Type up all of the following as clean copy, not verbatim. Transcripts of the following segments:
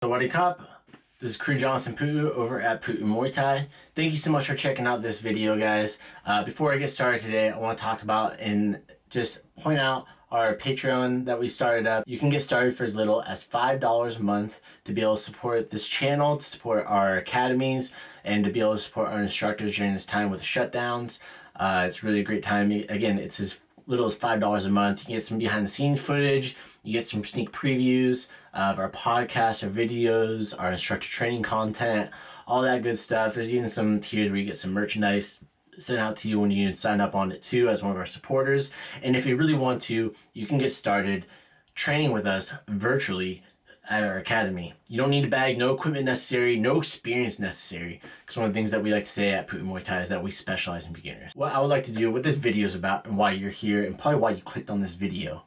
Sawadee Kap. This is Crew Jonathan Pu'u over at Pu'u Muay Thai. Thank you so much for checking out this video, guys. Before I get started today, I want to talk about and just point out our Patreon that we started up. You can get started for as little as $5 a month to be able to support this channel, to support our academies, and to be able to support our instructors during this time with the shutdowns. It's really a great time. Again, it's as little as $5 a month. You can get some behind the scenes footage. You get some sneak previews of our podcasts, our videos, our instructor training content, all that good stuff. There's even some tiers where you get some merchandise sent out to you when you sign up on it too as one of our supporters. And if you really want to, you can get started training with us virtually at our academy. You don't need a bag, no equipment necessary, no experience necessary. Because one of the things that we like to say at Pu'u Muay Thai is that we specialize in beginners. What I would like to do, what this video is about, and why you're here, and probably why you clicked on this video.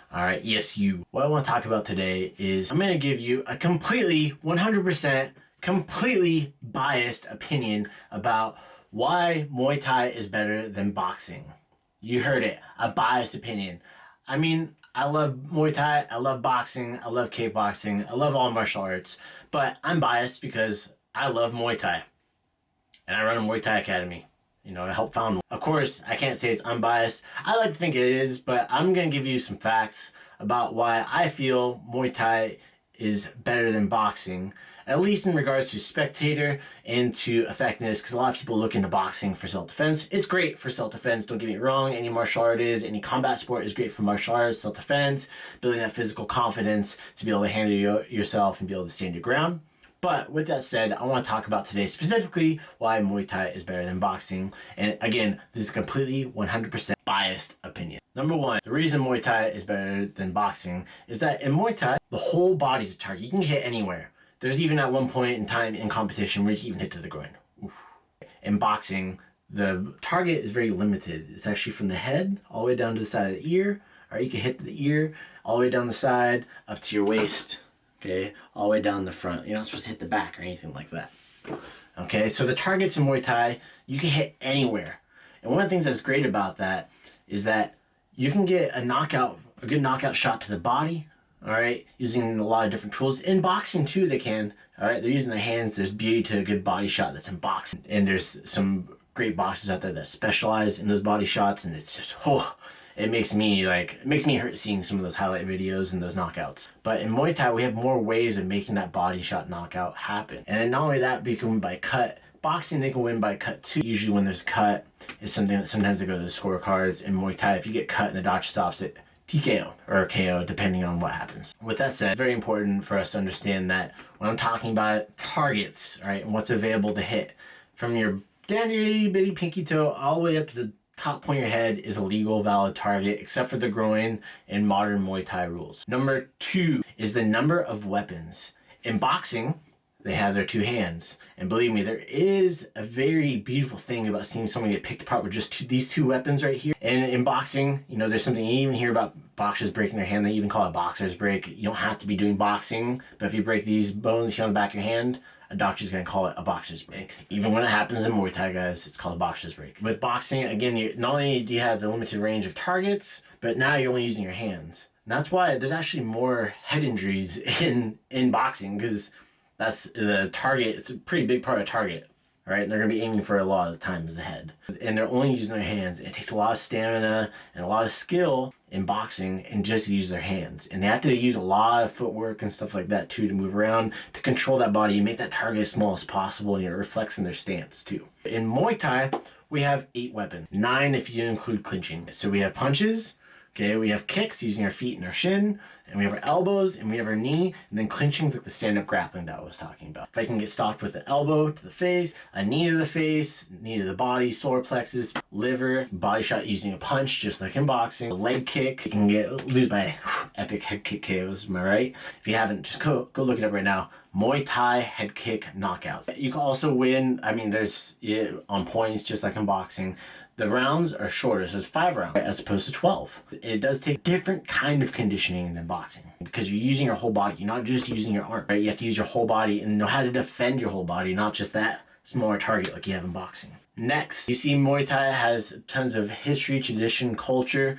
Alright, yes you. What I want to talk about today is I'm going to give you a completely, 100%, completely biased opinion about why Muay Thai is better than boxing. You heard it, a biased opinion. I mean, I love Muay Thai, I love boxing, I love kickboxing, I love all martial arts, but I'm biased because I love Muay Thai. And I run a Muay Thai academy. You know, I helped found one. Of course, I can't say it's unbiased. I like to think it is, but I'm going to give you some facts about why I feel Muay Thai is better than boxing, at least in regards to spectator and to effectiveness, because a lot of people look into boxing for self-defense. It's great for self-defense, don't get me wrong. Any martial art is, any combat sport is great for martial arts, self-defense, building that physical confidence to be able to handle yourself and be able to stand your ground. But with that said, I want to talk about today specifically why Muay Thai is better than boxing. And again, this is a completely 100% biased opinion. Number one, the reason Muay Thai is better than boxing is that in Muay Thai, the whole body's a target. You can hit anywhere. There's even at one point in time in competition where you can even hit to the groin. Oof. In boxing, the target is very limited. It's actually from the head all the way down to the side of the ear, or you can hit the ear all the way down the side up to your waist. Okay, all the way down the front. You're not supposed to hit the back or anything like that. Okay, so the targets in Muay Thai, you can hit anywhere. And one of the things that's great about that is that you can get a good knockout shot to the body, all right, using a lot of different tools. In boxing too, they can, all right, they're using their hands. There's beauty to a good body shot that's in boxing. And there's some great boxers out there that specialize in those body shots, and it's just, it makes me hurt seeing some of those highlight videos and those knockouts. But in Muay Thai, we have more ways of making that body shot knockout happen. And then not only that, we can win by cut. Boxing, they can win by cut too. Usually when there's cut, it's something that sometimes they go to the scorecards. In Muay Thai, if you get cut and the doctor stops it, TKO or KO, depending on what happens. With that said, it's very important for us to understand that when I'm talking about targets, all right, and what's available to hit, from your down your itty bitty pinky toe all the way up to the top point of your head is a legal, valid target, except for the groin in modern Muay Thai rules. Number two is the number of weapons. In boxing, they have their two hands. And believe me, there is a very beautiful thing about seeing someone get picked apart with just these two weapons right here. And in boxing, you know, there's something you even hear about boxers breaking their hand. They even call it boxer's break. You don't have to be doing boxing, but if you break these bones here on the back of your hand, a doctor's going to call it a boxer's break. Even when it happens in Muay Thai, guys, it's called a boxer's break. With boxing, again, not only do you have the limited range of targets, but now you're only using your hands. And that's why there's actually more head injuries in boxing, because that's the target. It's a pretty big part of target, right? And they're going to be aiming for a lot of the times the head. And they're only using their hands. It takes a lot of stamina and a lot of skill in boxing and just to use their hands. And they have to use a lot of footwork and stuff like that too to move around, to control that body and make that target as small as possible, and it reflects in their stance too. In Muay Thai, we have 8 weapons. 9 if you include clinching. So we have punches, okay, we have kicks using our feet and our shin, and we have our elbows, and we have our knee, and then clinching's like the stand-up grappling that I was talking about. If I can get stopped with an elbow to the face, a knee to the face, knee to the body, solar plexus, liver, body shot using a punch, just like in boxing, a leg kick, you can lose by epic head kick KOs, am I right? If you haven't, just go look it up right now. Muay Thai head kick knockouts. You can also win, I mean, there's on points, just like in boxing. The rounds are shorter, so it's 5 rounds as opposed to 12. It does take different kind of conditioning than boxing because you're using your whole body. You're not just using your arm, right? You have to use your whole body and know how to defend your whole body, not just that smaller target like you have in boxing. Next, you see Muay Thai has tons of history, tradition, culture.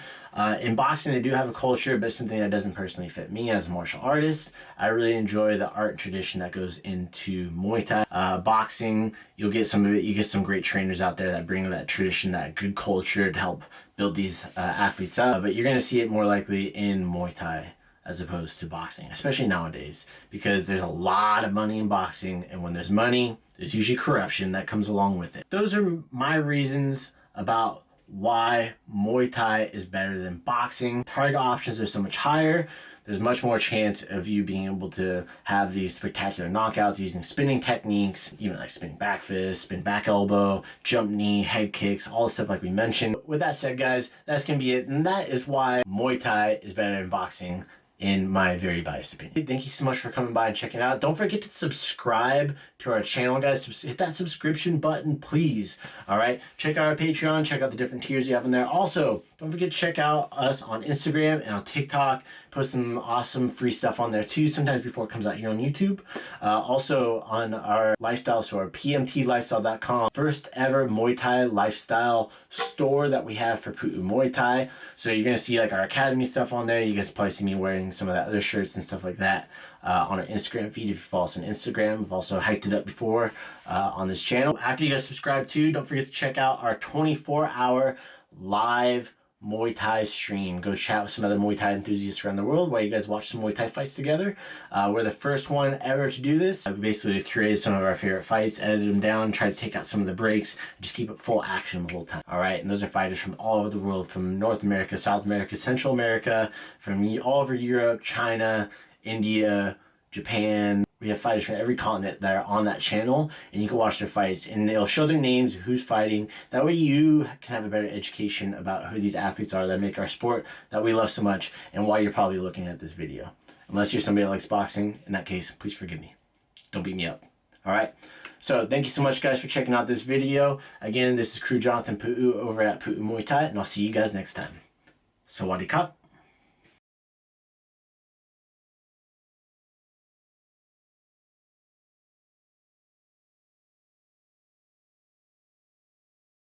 In boxing, they do have a culture, but it's something that doesn't personally fit me as a martial artist. I really enjoy the art and tradition that goes into Muay Thai. Boxing, you'll get some of it. You get some great trainers out there that bring that tradition, that good culture to help build these athletes up. But you're going to see it more likely in Muay Thai as opposed to boxing, especially nowadays, because there's a lot of money in boxing, and when there's money, there's usually corruption that comes along with it. Those are my reasons about why Muay Thai is better than boxing. Target options are so much higher. There's much more chance of you being able to have these spectacular knockouts using spinning techniques, even like spinning back fist, spin back elbow, jump knee, head kicks, all the stuff like we mentioned. With that said, guys, that's gonna be it, and that is why Muay Thai is better than boxing, in my very biased opinion. Thank you so much for coming by and checking out. Don't forget to subscribe to our channel, guys. Hit that subscription button, please. All right, check out our Patreon, check out the different tiers you have in there. Also, don't forget to check out us on Instagram and on TikTok. Post some awesome free stuff on there too, sometimes before it comes out here on YouTube. Also on our lifestyle store, pmtlifestyle.com, first ever Muay Thai lifestyle store that we have for Pu'u Muay Thai. So you're gonna see like our academy stuff on there. You guys probably see me wearing some of that other shirts and stuff like that on our Instagram feed. If you follow us on Instagram, we've also hyped it up before on this channel. After you guys subscribe too, don't forget to check out our 24-hour live Muay Thai stream. Go chat with some other Muay Thai enthusiasts around the world while you guys watch some Muay Thai fights together. We're the first one ever to do this. We basically created some of our favorite fights, edited them down, tried to take out some of the breaks, and just keep it full action the whole time. All right, and those are fighters from all over the world, from North America, South America, Central America, from all over Europe, China, India, Japan. We have fighters from every continent that are on that channel, and you can watch their fights, and they'll show their names, who's fighting. That way you can have a better education about who these athletes are that make our sport that we love so much, and why you're probably looking at this video. Unless you're somebody that likes boxing, in that case, please forgive me. Don't beat me up. All right? So thank you so much, guys, for checking out this video. Again, this is Crew Jonathan Pu'u over at Pu'u Muay Thai, and I'll see you guys next time. Sawadee Kap.